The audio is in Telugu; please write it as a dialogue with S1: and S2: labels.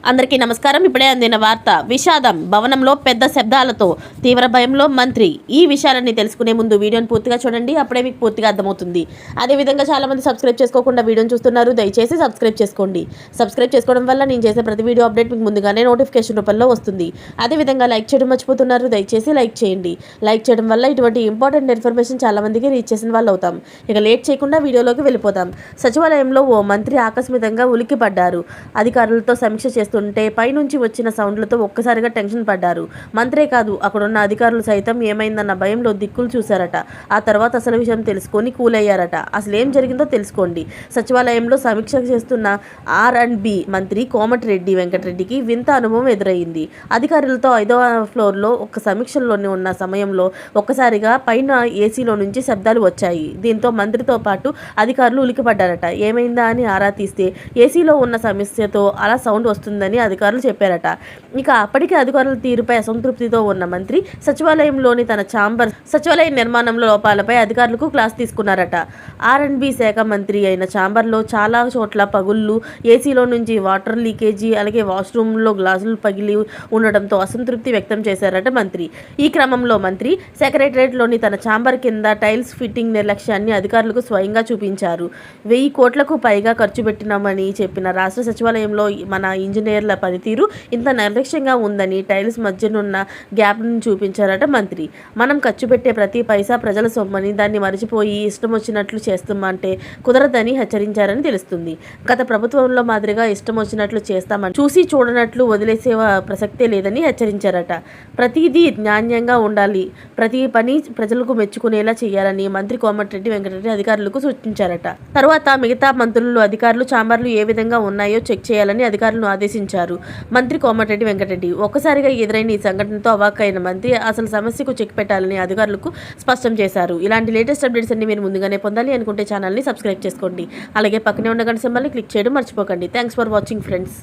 S1: అందరికీ నమస్కారం. ఇప్పుడే అందిన వార్త. విషాదం భవనంలో పెద్ద శబ్దాలతో తీవ్ర భయంలో మంత్రి. ఈ విషయాలన్నీ తెలుసుకునే ముందు వీడియోని పూర్తిగా చూడండి, అప్పుడే మీకు పూర్తిగా అర్థమవుతుంది. అదేవిధంగా చాలామంది సబ్స్క్రైబ్ చేసుకోకుండా వీడియోని చూస్తున్నారు, దయచేసి సబ్స్క్రైబ్ చేసుకోండి. సబ్స్క్రైబ్ చేసుకోవడం వల్ల నేను చేసే ప్రతి వీడియో అప్డేట్ మీకు ముందుగానే నోటిఫికేషన్ రూపంలో వస్తుంది. అదేవిధంగా లైక్ చేయడం మర్చిపోతున్నారు, దయచేసి లైక్ చేయండి. లైక్ చేయడం వల్ల ఇటువంటి ఇంపార్టెంట్ ఇన్ఫర్మేషన్ చాలామందికి రీచ్ చేసిన వాళ్ళు అవుతాం. ఇక లేట్ చేయకుండా వీడియోలోకి వెళ్ళిపోతాం. సచివాలయంలో ఓ మంత్రి ఆకస్మికంగా ఉలిక్కిపడ్డారు. అధికారులతో సమీక్ష చేస్తుంటే పైనుంచి వచ్చిన సౌండ్లతో ఒక్కసారిగా టెన్షన్ పడ్డారు. మంత్రే కాదు, అక్కడున్న అధికారులు సైతం ఏమైందన్న భయంలో దిక్కులు చూశారట. ఆ తర్వాత అసలు విషయం తెలుసుకొని కూల్ అయ్యారట. అసలు ఏం జరిగిందో తెలుసుకోండి. సచివాలయంలో సమీక్ష చేస్తున్న R&B మంత్రి కోమటిరెడ్డి వెంకటరెడ్డికి వింత అనుభవం ఎదురైంది. అధికారులతో 5వ ఫ్లోర్లో ఒక సమీక్షలోనే ఉన్న సమయంలో ఒక్కసారిగా పైన ఏసీలో నుంచి శబ్దాలు వచ్చాయి. దీంతో మంత్రితో పాటు అధికారులు ఉలికిపడ్డారట. ఏమైందా అని ఆరా తీస్తే ఏసీలో ఉన్న సమస్యతో అలా సౌండ్ వస్తుందని అధికారులు చెప్పారట. ఇక అప్పటికే అధికారుల తీరుపై అసంతృప్తితో ఉన్న మంత్రి సచివాలయంలోని తన సచివాలయ నిర్మాణంలో లోపాలపై అధికారులకు క్లాస్ తీసుకున్నారట. R&B శాఖ మంత్రి అయిన ఛాంబర్లో చాలా చోట్ల పగుళ్ళు, ఏసీలో నుంచి వాటర్ లీకేజీ, అలాగే వాష్రూమ్లో గ్లాసులు పగిలి ఉండడంతో అసంతృప్తి వ్యక్తం చేశారట మంత్రి. ఈ క్రమంలో మంత్రి సెక్రటరియట్లోని తన ఛాంబర్ కింద టైల్స్ ఫిట్టింగ్ నిర్లక్ష్యాన్ని అధికారులకు స్వయంగా చూపించారు. 1000 కోట్లకు పైగా ఖర్చు పెట్టినామని చెప్పిన రాష్ట్ర సచివాలయంలో మన ఇంజనీర్ల పనితీరు ఇంత నిర్లక్ష్యంగా ఉందని టైల్స్ మధ్యనున్న గ్యాప్ను చూపించారట మంత్రి. మనం ఖర్చు పెట్టే ప్రతి పైసా ప్రజల సొమ్మని, దాన్ని మరిచిపోయి ఇష్టం వచ్చినట్లు చేస్తామంటే కుదరదని హెచ్చరించారని తెలుస్తుంది. గత ప్రభుత్వంలో మాదిరిగా ఇష్టం వచ్చినట్లు చేస్తామని చూసి చూడనట్లు వదిలేసే ప్రసక్తే లేదని హెచ్చరించారట. ప్రతిదీ నాణ్యంగా ఉండాలి, ప్రతి పని ప్రజలకు మెచ్చుకునేలా చేయాలని మంత్రి కోమటిరెడ్డి వెంకటరెడ్డి అధికారులకు సూచించారట. తరువాత మిగతా మంత్రులు, అధికారులు ఛాంబర్లు ఏ విధంగా ఉన్నాయో చెక్ చేయాలని అధికారులను ఆదేశించారు మంత్రి కోమటిరెడ్డి వెంకటరెడ్డి. ఒక్కసారిగా ఎదురైన ఈ సంఘటనతో అవాక్కైన మంత్రి అసలు సమస్యకు చెక్ పెట్టాలని అధికారులకు స్పష్టం చేశారు. ఇలాంటి లేటెస్ట్ అప్డేట్స్ అన్ని మీరు ముందుగానే పొందాలి అనుకుంటే ఛానల్ని సబ్స్క్రైబ్ చేసుకోండి. అలాగే పక్కనే ఉన్న గంట సింబల్ని క్లిక్ చేయడం మర్చిపోకండి. Thanks for watching friends.